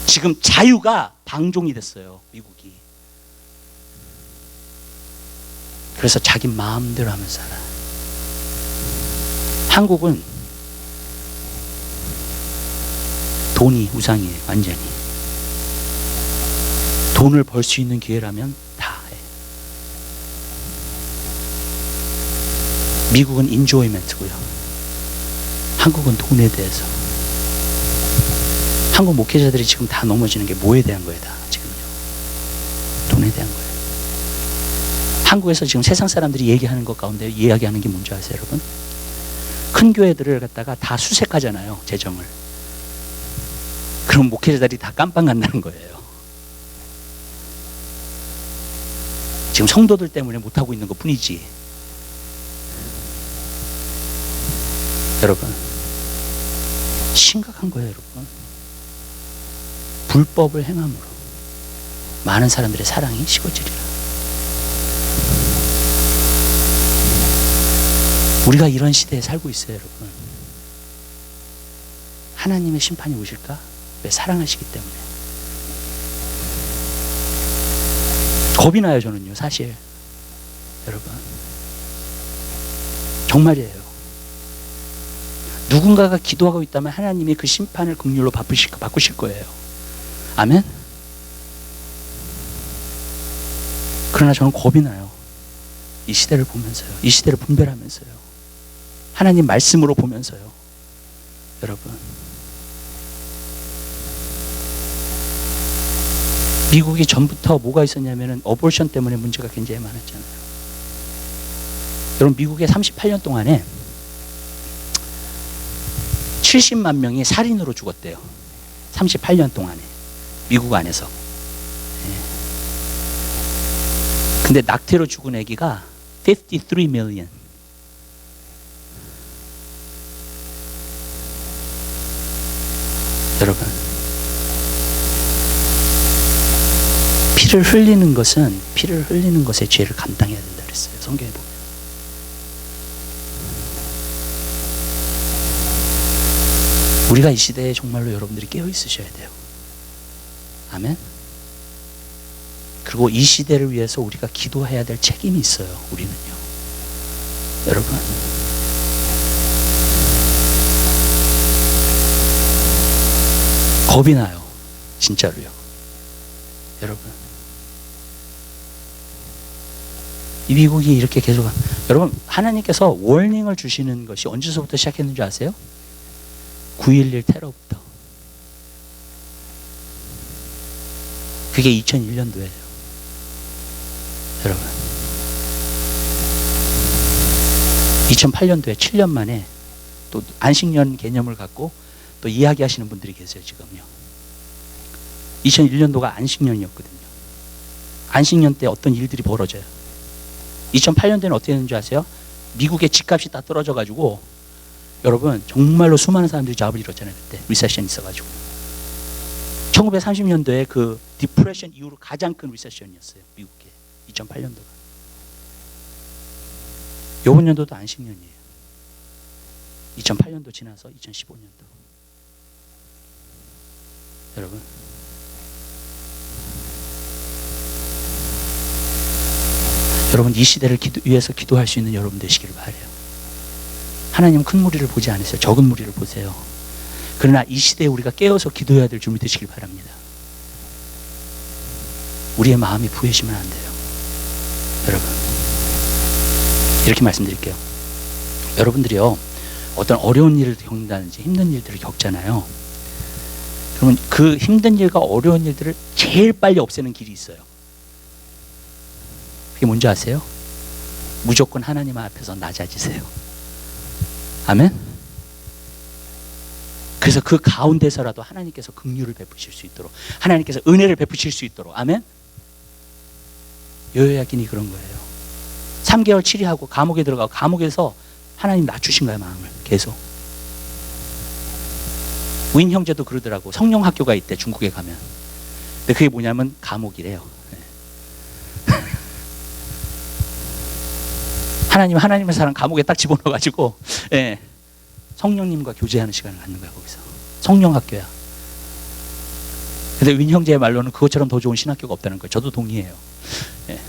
지금 자유가 방종이 됐어요, 미국이. 그래서 자기 마음대로 하면서 살아. 한국은 돈이 우상이에요, 완전히. 돈을 벌 수 있는 기회라면 다 해. 미국은 인조이멘트고요. 한국은 돈에 대해서. 한국 목회자들이 지금 다 넘어지는 게 뭐에 대한 거예요, 다 지금요? 돈에 대한 거예요. 한국에서 지금 세상 사람들이 얘기하는 것 가운데 이야기하는 게 뭔지 아세요, 여러분? 큰 교회들을 갖다가 다 수색하잖아요, 재정을. 그럼 목회자들이 다 깜빵 간다는 거예요. 지금 성도들 때문에 못하고 있는 것 뿐이지. 여러분, 심각한 거예요, 여러분. 불법을 행함으로 많은 사람들의 사랑이 식어지리라. 우리가 이런 시대에 살고 있어요, 여러분. 하나님의 심판이 오실까? 왜? 사랑하시기 때문에. 겁이 나요, 저는요, 사실. 여러분, 정말이에요. 누군가가 기도하고 있다면 하나님이 그 심판을 긍휼로 바꾸실 거예요. 아멘? 그러나 저는 겁이 나요. 이 시대를 보면서요. 이 시대를 분별하면서요. 하나님 말씀으로 보면서요. 여러분, 미국이 전부터 뭐가 있었냐면은 어볼션 때문에 문제가 굉장히 많았잖아요. 여러분, 미국에 38년 동안에 70만 명이 살인으로 죽었대요. 38년 동안에 미국 안에서. 근데 낙태로 죽은 아기가 53 million. 여러분, 피를 흘리는 것의 죄를 감당해야 된다 그랬어요. 성경에 보면. 우리가 이 시대에 정말로 여러분들이 깨어 있으셔야 돼요. 아멘. 그리고 이 시대를 위해서 우리가 기도해야 될 책임이 있어요. 우리는요. 여러분, 겁이 나요. 진짜로요. 여러분, 이 미국이 이렇게 계속, 여러분, 하나님께서 워닝을 주시는 것이 언제서부터 시작했는지 아세요? 9.11 테러부터. 그게 2001년도예요. 여러분, 2008년도에 7년 만에 또 안식년 개념을 갖고 또 이야기하시는 분들이 계세요. 지금요. 2001년도가 안식년이었거든요. 안식년 때 어떤 일들이 벌어져요. 2008년도에는 어떻게 됐는지 아세요? 미국의 집값이 다 떨어져가지고 여러분, 정말로 수많은 사람들이 잡을 잃었잖아요. 그때 리세션 있어가지고. 1930년도에 그 디프레션 이후로 가장 큰 리세션이었어요. 미국에. 2008년도가. 요번 연도도 안식년이에요. 2008년도 지나서 2015년도. 여러분, 여러분, 이 시대를 위해서 기도할 수 있는 여러분 되시기를 바라요. 하나님은 큰 무리를 보지 않으세요. 적은 무리를 보세요. 그러나 이 시대에 우리가 깨어서 기도해야 될 준비 되시길 바랍니다. 우리의 마음이 부해지면 안 돼요. 여러분, 이렇게 말씀드릴게요. 여러분들이요, 어떤 어려운 일을 겪는다든지 힘든 일들을 겪잖아요. 그러면 그 힘든 일과 어려운 일들을 제일 빨리 없애는 길이 있어요. 그게 뭔지 아세요? 무조건 하나님 앞에서 낮아지세요. 아멘? 그래서 그 가운데서라도 하나님께서 긍휼을 베푸실 수 있도록, 하나님께서 은혜를 베푸실 수 있도록. 아멘? 여호야긴이 그런 거예요. 3개월 치리하고 감옥에 들어가고, 감옥에서 하나님 낮추신 거예요. 마음을 계속. 윈 형제도 그러더라고. 성령 학교가 있대, 중국에 가면. 근데 그게 뭐냐면 감옥이래요. 하나님의 사람 감옥에 딱 집어넣어가지고, 예, 성령님과 교제하는 시간을 갖는 거야. 거기서 성령 학교야. 근데 윈 형제의 말로는 그것처럼 더 좋은 신학교가 없다는 거예요. 저도 동의해요. 예.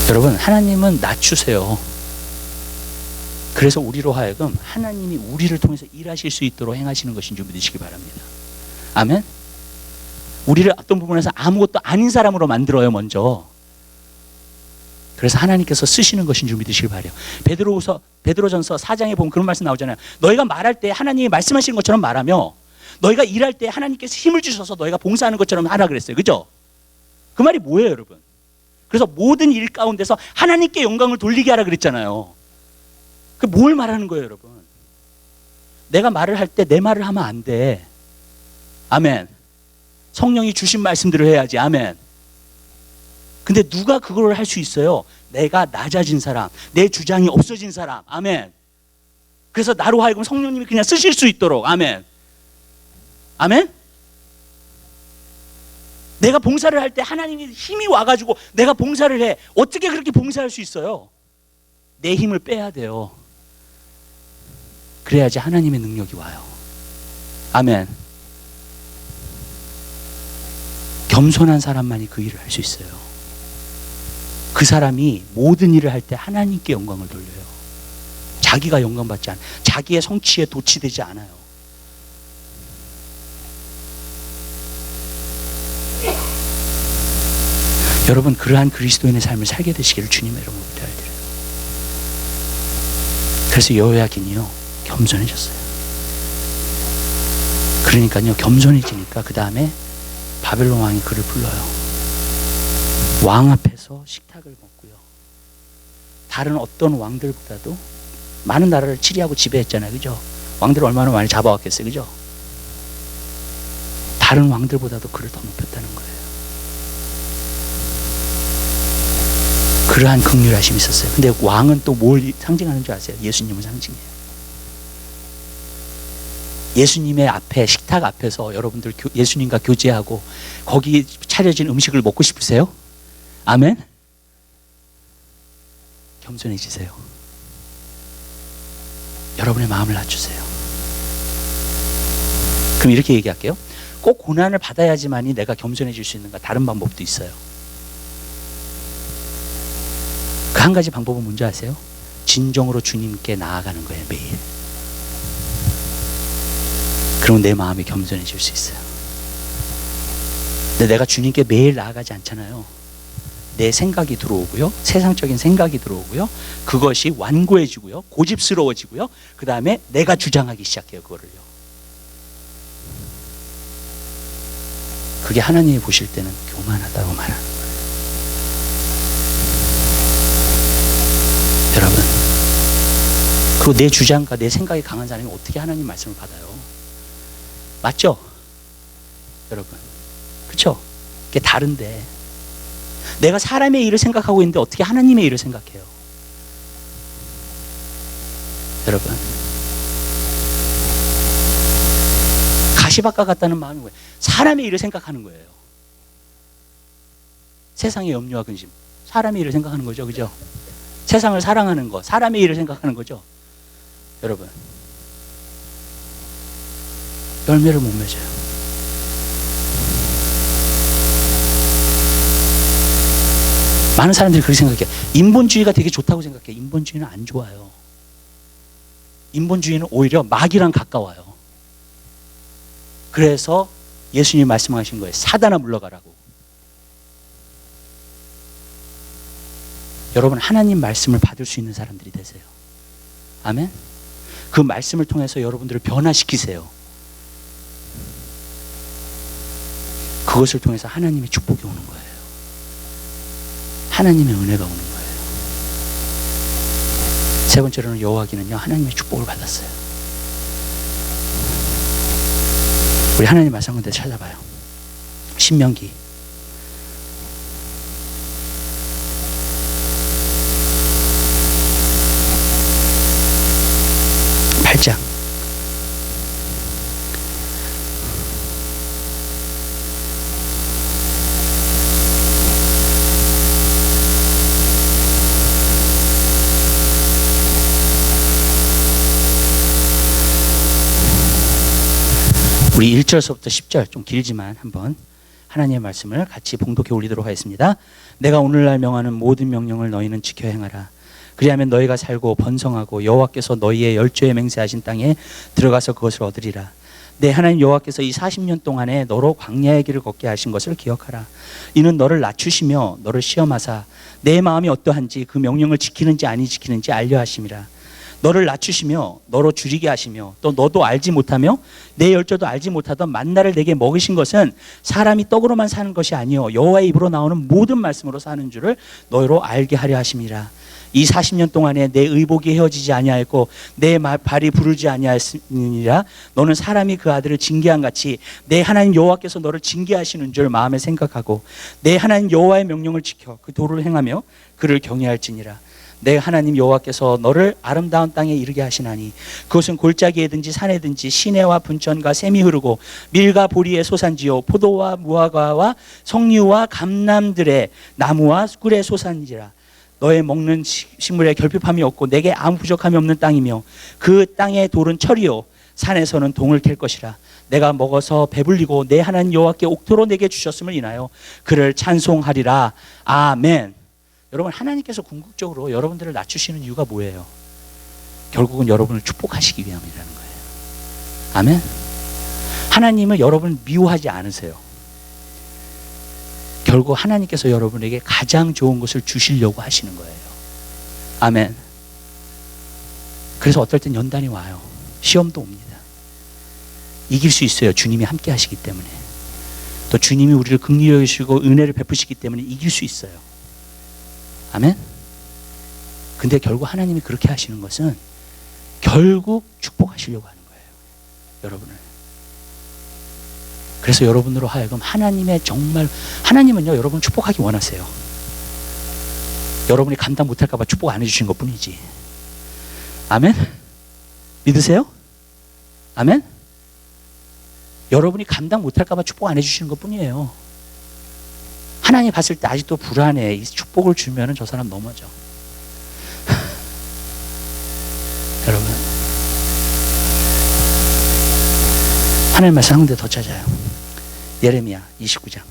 여러분, 하나님은 낮추세요. 그래서 우리로 하여금 하나님이 우리를 통해서 일하실 수 있도록 행하시는 것인 줄 믿으시기 바랍니다. 아멘. 우리를 어떤 부분에서 아무것도 아닌 사람으로 만들어요, 먼저. 그래서 하나님께서 쓰시는 것인 줄 믿으시길 바라요. 베드로전서 4장에 보면 그런 말씀 나오잖아요. 너희가 말할 때 하나님이 말씀하시는 것처럼 말하며, 너희가 일할 때 하나님께서 힘을 주셔서 너희가 봉사하는 것처럼 하라 그랬어요. 그죠? 그 말이 뭐예요, 여러분? 그래서 모든 일 가운데서 하나님께 영광을 돌리게 하라 그랬잖아요. 그 뭘 말하는 거예요, 여러분? 내가 말을 할 때 내 말을 하면 안 돼. 아멘. 성령이 주신 말씀들을 해야지. 아멘. 근데 누가 그걸 할 수 있어요? 내가 낮아진 사람, 내 주장이 없어진 사람. 아멘. 그래서 나로 하여금 성령님이 그냥 쓰실 수 있도록. 아멘. 아멘. 내가 봉사를 할 때 하나님이 힘이 와가지고 내가 봉사를 해. 어떻게 그렇게 봉사할 수 있어요? 내 힘을 빼야 돼요. 그래야지 하나님의 능력이 와요. 아멘. 겸손한 사람만이 그 일을 할 수 있어요. 그 사람이 모든 일을 할 때 하나님께 영광을 돌려요. 자기가 영광받지 않아요. 자기의 성취에 도취되지 않아요. 여러분 그러한 그리스도인의 삶을 살게 되시기를 주님의 이름으로 부탁드려요. 그래서 여호야긴이요 겸손해졌어요. 그러니까요 겸손해지니까 그 다음에 바벨론 왕이 그를 불러요. 왕 앞에서 식탁을 먹고요. 다른 어떤 왕들보다도 많은 나라를 치리하고 지배했잖아요. 그죠? 왕들을 얼마나 많이 잡아왔겠어요. 그죠? 다른 왕들보다도 그를 더 높였다는 거예요. 그러한 긍휼하심이 있었어요. 근데 왕은 또 뭘 상징하는 줄 아세요? 예수님을 상징해요. 예수님의 앞에 식탁 앞에서 여러분들 예수님과 교제하고 거기 차려진 음식을 먹고 싶으세요? 아멘? 겸손해지세요. 여러분의 마음을 낮추세요. 그럼 이렇게 얘기할게요. 꼭 고난을 받아야지만이 내가 겸손해질 수 있는가? 다른 방법도 있어요. 그 한 가지 방법은 뭔지 아세요? 진정으로 주님께 나아가는 거예요. 매일. 그러면 내 마음이 겸손해질 수 있어요. 근데 내가 주님께 매일 나아가지 않잖아요. 내 생각이 들어오고요. 세상적인 생각이 들어오고요. 그것이 완고해지고요. 고집스러워지고요. 그 다음에 내가 주장하기 시작해요. 그거를요. 그게 하나님이 보실 때는 교만하다고 말하는 거예요. 여러분, 그리고 내 주장과 내 생각이 강한 사람이 어떻게 하나님 말씀을 받아요? 맞죠? 여러분, 그렇죠? 그게 다른데 내가 사람의 일을 생각하고 있는데 어떻게 하나님의 일을 생각해요? 여러분, 가시밭과 같다는 마음이 뭐예요? 사람의 일을 생각하는 거예요. 세상의 염려와 근심, 사람의 일을 생각하는 거죠. 그죠? 세상을 사랑하는 거, 사람의 일을 생각하는 거죠. 여러분, 열매를 못 맺어요. 많은 사람들이 그렇게 생각해요. 인본주의가 되게 좋다고 생각해요. 인본주의는 안 좋아요. 인본주의는 오히려 마귀랑 가까워요. 그래서 예수님이 말씀하신 거예요. 사단아 물러가라고. 여러분, 하나님 말씀을 받을 수 있는 사람들이 되세요. 아멘? 그 말씀을 통해서 여러분들을 변화시키세요. 그것을 통해서 하나님의 축복이 오는 거예요. 하나님의 은혜가 오는 거예요. 세 번째로는 여호와기는요, 하나님의 축복을 받았어요. 우리 하나님 말씀 한번 찾아봐요. 신명기 8장. 우리 1절서부터 10절 좀 길지만 한번 하나님의 말씀을 같이 봉독해 올리도록 하겠습니다. 내가 오늘날 명하는 모든 명령을 너희는 지켜 행하라. 그리하면 너희가 살고 번성하고 여호와께서 너희의 열조에 맹세하신 땅에 들어가서 그것을 얻으리라. 내 하나님 여호와께서 이 40년 동안에 너로 광야의 길을 걷게 하신 것을 기억하라. 이는 너를 낮추시며 너를 시험하사 내 마음이 어떠한지 그 명령을 지키는지 아니 지키는지 알려 하심이라. 너를 낮추시며 너로 줄이게 하시며 또 너도 알지 못하며 내 열조도 알지 못하던 만나를 내게 먹이신 것은 사람이 떡으로만 사는 것이 아니요 여호와의 입으로 나오는 모든 말씀으로 사는 줄을 너희로 알게 하려 하심이라. 이 40년 동안에 내 의복이 헤어지지 아니하였고 내 발이 부르지 아니하였으니라. 너는 사람이 그 아들을 징계한 같이 내 하나님 여호와께서 너를 징계하시는 줄 마음에 생각하고 내 하나님 여호와의 명령을 지켜 그 도를 행하며 그를 경외할지니라. 내 하나님 여호와께서 너를 아름다운 땅에 이르게 하시나니 그것은 골짜기에든지 산에든지 시내와 분천과 샘이 흐르고 밀과 보리의 소산지요 포도와 무화과와 석류와 감람들의 나무와 꿀의 소산지라. 너의 먹는 식물에 결핍함이 없고 내게 아무 부족함이 없는 땅이며 그 땅의 돌은 철이요 산에서는 동을 캘 것이라. 내가 먹어서 배불리고 내 하나님 여호와께 옥토로 내게 주셨음을 인하여 그를 찬송하리라. 아멘. 여러분, 하나님께서 궁극적으로 여러분들을 낮추시는 이유가 뭐예요? 결국은 여러분을 축복하시기 위함이라는 거예요. 아멘. 하나님은 여러분을 미워하지 않으세요. 결국 하나님께서 여러분에게 가장 좋은 것을 주시려고 하시는 거예요. 아멘. 그래서 어떨 땐 연단이 와요. 시험도 옵니다. 이길 수 있어요. 주님이 함께 하시기 때문에. 또 주님이 우리를 긍휼히 여기시고 은혜를 베푸시기 때문에 이길 수 있어요. 아멘. 근데 결국 하나님이 그렇게 하시는 것은 결국 축복하시려고 하는 거예요. 여러분을. 그래서 여러분으로 하여금 하나님은요, 여러분 축복하기 원하세요. 여러분이 감당 못할까 봐 축복 안 해주신 것 뿐이지. 아멘? 믿으세요? 아멘? 여러분이 감당 못할까 봐 축복 안 해주시는 것 뿐이에요. 하나님 봤을 때 아직도 불안해. 이 축복을 주면 저 사람 넘어져. 여러분, 하나님 말씀 한 군데 더 찾아요. 예레미야 29장.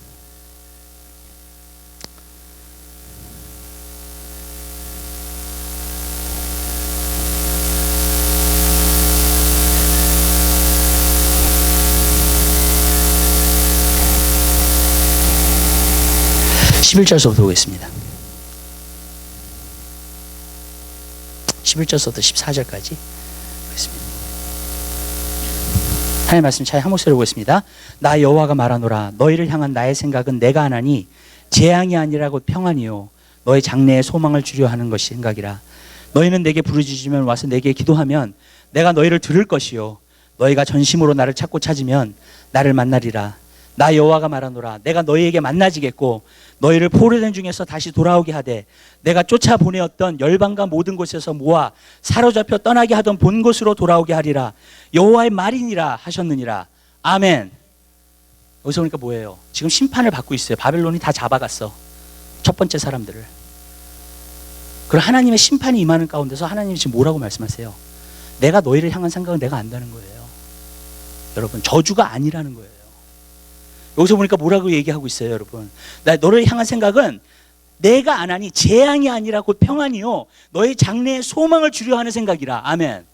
(11절서부터) 보겠습니다. 11절서부터 14절까지 보겠습니다. 하나님의 말씀 차이 한 목소리로 보겠습니다. 나 여호와가 말하노라. 너희를 향한 나의 생각은 내가 하나니 재앙이 아니라 곧 평안이요 너희 장래에 소망을 주려 하는 것이 생각이라. 너희는 내게 부르짖으면 와서 내게 기도하면 내가 너희를 들을 것이요 너희가 전심으로 나를 찾고 찾으면 나를 만나리라. 나 여호와가 말하노라. 내가 너희에게 만나지겠고 너희를 포로된 중에서 다시 돌아오게 하되 내가 쫓아보내었던 열방과 모든 곳에서 모아 사로잡혀 떠나게 하던 본 곳으로 돌아오게 하리라. 여호와의 말이니라 하셨느니라. 아멘. 여기서 보니까 뭐예요? 지금 심판을 받고 있어요. 바벨론이 다 잡아갔어. 첫 번째 사람들을. 그럼 하나님의 심판이 임하는 가운데서 하나님이 지금 뭐라고 말씀하세요? 내가 너희를 향한 생각은 내가 안다는 거예요. 여러분, 저주가 아니라는 거예요. 여기서 보니까 뭐라고 얘기하고 있어요, 여러분? 너를 향한 생각은 내가 안 하니 재앙이 아니라 곧 평안이요 너의 장래에 소망을 주려 하는 생각이라. 아멘.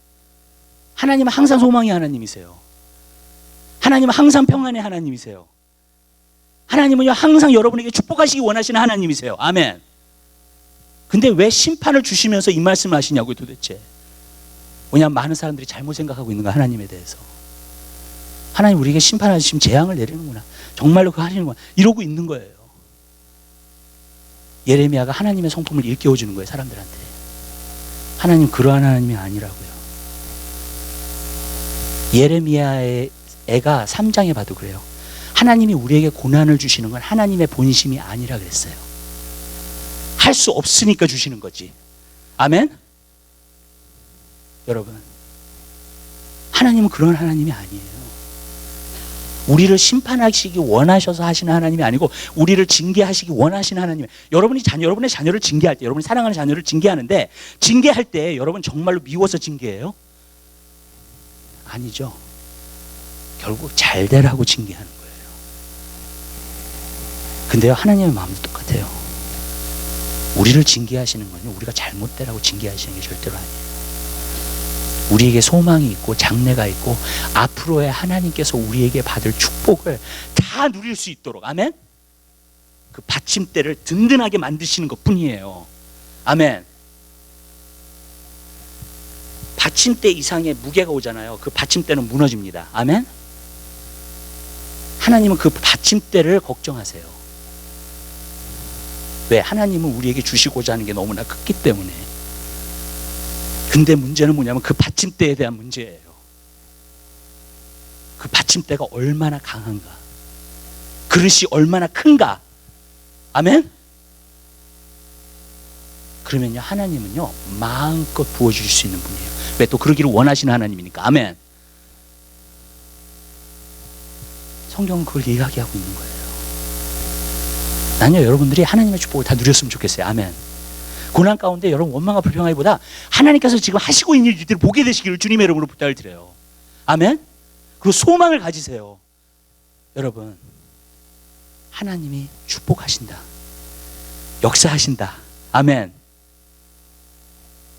하나님은 항상 소망의 하나님이세요. 하나님은 항상 평안의 하나님이세요. 하나님은요 항상 여러분에게 축복하시기 원하시는 하나님이세요. 아멘. 근데 왜 심판을 주시면서 이 말씀을 하시냐고요, 도대체. 왜냐하면 많은 사람들이 잘못 생각하고 있는 거야, 하나님에 대해서. 하나님 우리에게 심판하시면 재앙을 내리는구나, 정말로 그거 하시는구나, 이러고 있는 거예요. 예레미야가 하나님의 성품을 일깨워주는 거예요, 사람들한테. 하나님 그러한 하나님이 아니라고요. 예레미야의 애가 3장에 봐도 그래요. 하나님이 우리에게 고난을 주시는 건 하나님의 본심이 아니라 그랬어요. 할 수 없으니까 주시는 거지. 아멘? 여러분, 하나님은 그런 하나님이 아니에요. 우리를 심판하시기 원하셔서 하시는 하나님이 아니고 우리를 징계하시기 원하시는 하나님. 여러분의 자녀를 징계할 때, 여러분이 사랑하는 자녀를 징계하는데, 징계할 때 여러분 정말로 미워서 징계해요? 아니죠. 결국 잘 되라고 징계하는 거예요. 근데요, 하나님의 마음도 똑같아요. 우리를 징계하시는 건요, 우리가 잘못되라고 징계하시는 게 절대로 아니에요. 우리에게 소망이 있고 장래가 있고 앞으로의 하나님께서 우리에게 받을 축복을 다 누릴 수 있도록, 아멘? 그 받침대를 든든하게 만드시는 것 뿐이에요. 아멘. 받침대 이상의 무게가 오잖아요. 그 받침대는 무너집니다. 아멘. 하나님은 그 받침대를 걱정하세요. 왜? 하나님은 우리에게 주시고자 하는 게 너무나 크기 때문에. 근데 문제는 뭐냐면 그 받침대에 대한 문제예요. 그 받침대가 얼마나 강한가, 그릇이 얼마나 큰가. 아멘? 그러면요, 하나님은요 마음껏 부어주실 수 있는 분이에요. 왜? 또 그러기를 원하시는 하나님이니까. 아멘. 성경은 그걸 이야기하고 있는 거예요. 난요, 여러분들이 하나님의 축복을 다 누렸으면 좋겠어요. 아멘. 고난 가운데 여러분 원망과 불평하기보다 하나님께서 지금 하시고 있는 일들을 보게 되시기를 주님의 이름으로 부탁을 드려요. 아멘. 그리고 소망을 가지세요. 여러분, 하나님이 축복하신다, 역사하신다. 아멘.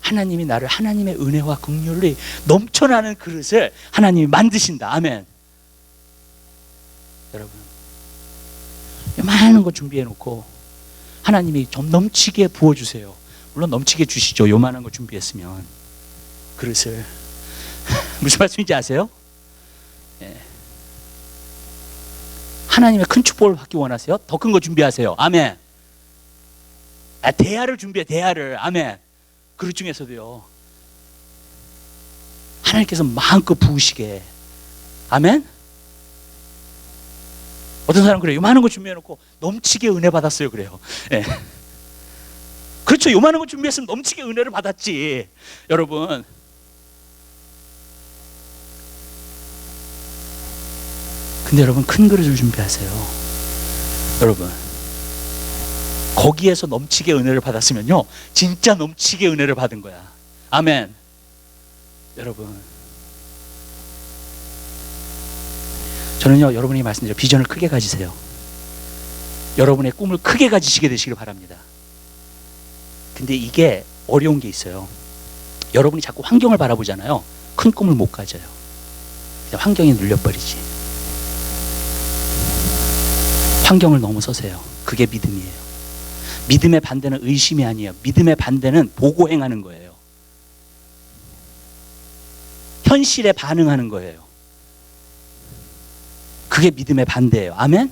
하나님이 나를 하나님의 은혜와 긍휼이 넘쳐나는 그릇을 하나님이 만드신다. 아멘. 여러분, 요만한 거 준비해 놓고 하나님이 좀 넘치게 부어주세요. 물론 넘치게 주시죠. 요만한 거 준비했으면 그릇을. 무슨 말씀인지 아세요? 예. 하나님의 큰 축복을 받기 원하세요? 더 큰 거 준비하세요. 아멘. 대야를 준비해. 대야를. 아멘. 그릇 중에서도요, 하나님께서 마음껏 부으시게. 아멘. 어떤 사람은 그래요. 요만한 거 준비해놓고 넘치게 은혜 받았어요. 그래요. 예. 그렇죠. 요만한 거 준비했으면 넘치게 은혜를 받았지. 여러분, 근데 여러분, 큰 그릇을 준비하세요. 여러분, 거기에서 넘치게 은혜를 받았으면요, 진짜 넘치게 은혜를 받은 거야. 아멘. 여러분, 저는요, 여러분이 말씀드린 비전을 크게 가지세요. 여러분의 꿈을 크게 가지시게 되시길 바랍니다. 근데 이게 어려운 게 있어요. 여러분이 자꾸 환경을 바라보잖아요. 큰 꿈을 못 가져요. 환경이 눌려버리지. 환경을 넘어서세요. 그게 믿음이에요. 믿음의 반대는 의심이 아니에요. 믿음의 반대는 보고 행하는 거예요. 현실에 반응하는 거예요. 그게 믿음의 반대예요. 아멘?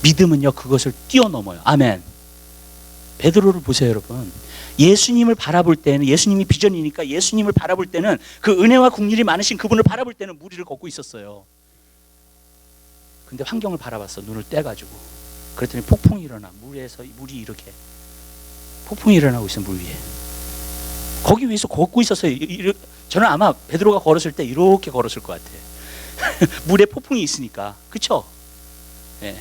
믿음은요, 그것을 뛰어넘어요. 아멘. 베드로를 보세요, 여러분. 예수님을 바라볼 때는, 예수님이 비전이니까 예수님을 바라볼 때는, 그 은혜와 긍휼이 많으신 그분을 바라볼 때는 무리를 걷고 있었어요. 근데 환경을 바라봤어. 눈을 떼가지고. 그랬더니 폭풍이 일어나. 물이 이렇게 폭풍이 일어나고 있어. 물 위에. 거기 위에서 걷고 있었어요. 저는 아마 베드로가 걸었을 때 이렇게 걸었을 것 같아요. 물에 폭풍이 있으니까. 그쵸? 예.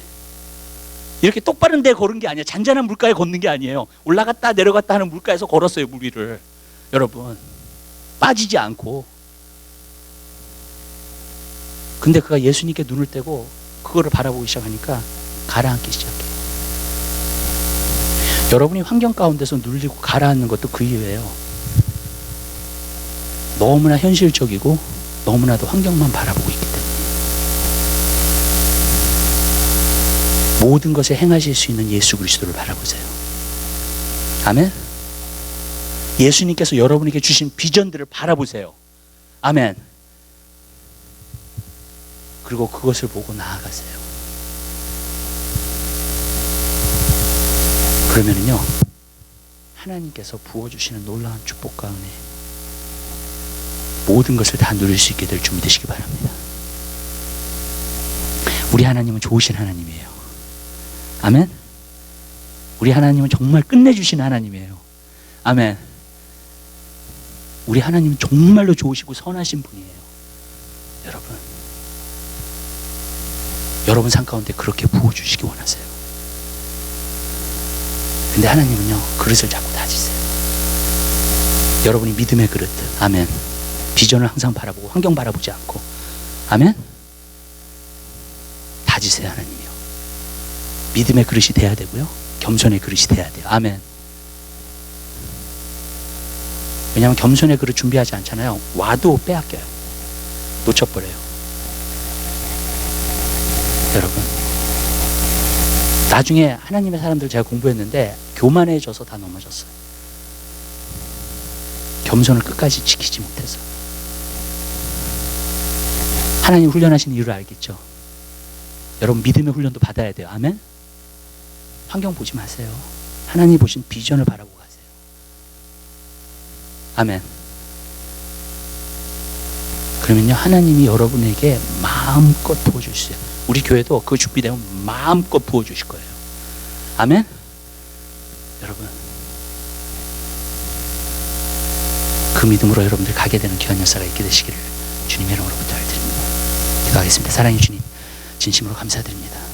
이렇게 똑바른 데 걸은 게 아니에요. 잔잔한 물가에 걷는 게 아니에요. 올라갔다 내려갔다 하는 물가에서 걸었어요. 물 위를. 여러분, 빠지지 않고. 근데 그가 예수님께 눈을 떼고 그거를 바라보기 시작하니까 가라앉기 시작해요. 여러분이 환경 가운데서 눌리고 가라앉는 것도 그 이유예요. 너무나 현실적이고 너무나도 환경만 바라보고 있기 때문에. 모든 것을 행하실 수 있는 예수 그리스도를 바라보세요. 아멘. 예수님께서 여러분에게 주신 비전들을 바라보세요. 아멘. 그리고 그것을 보고 나아가세요. 그러면은요, 하나님께서 부어주시는 놀라운 축복과 은혜, 모든 것을 다 누릴 수 있게 될 준비 되시기 바랍니다. 우리 하나님은 좋으신 하나님이에요. 아멘. 우리 하나님은 정말 끝내주신 하나님이에요. 아멘. 우리 하나님은 정말로 좋으시고 선하신 분이에요. 여러분 삶 가운데 그렇게 부어주시기 원하세요. 근데 하나님은요, 그릇을 자꾸 다지세요. 여러분이 믿음의 그릇. 아멘. 비전을 항상 바라보고 환경 바라보지 않고. 아멘. 다지세요. 하나님이요. 믿음의 그릇이 돼야 되고요, 겸손의 그릇이 돼야 돼요. 아멘. 왜냐하면 겸손의 그릇 준비하지 않잖아요. 와도 빼앗겨요. 놓쳐버려요. 여러분, 나중에 하나님의 사람들 제가 공부했는데 교만해져서 다 넘어졌어요. 겸손을 끝까지 지키지 못해서. 하나님 훈련하신 이유를 알겠죠? 여러분, 믿음의 훈련도 받아야 돼요. 아멘. 환경 보지 마세요. 하나님 보신 비전을 바라보고 가세요. 아멘. 그러면요, 하나님이 여러분에게 마음껏 부어주세요. 우리 교회도 그 준비되면 마음껏 부어주실 거예요. 아멘. 여러분, 그 믿음으로 여러분들 가게 되는 귀한 역사가 있게 되시기를 주님의 이름으로 부탁드립니다. 기도하겠습니다. 사랑해 주님, 진심으로 감사드립니다.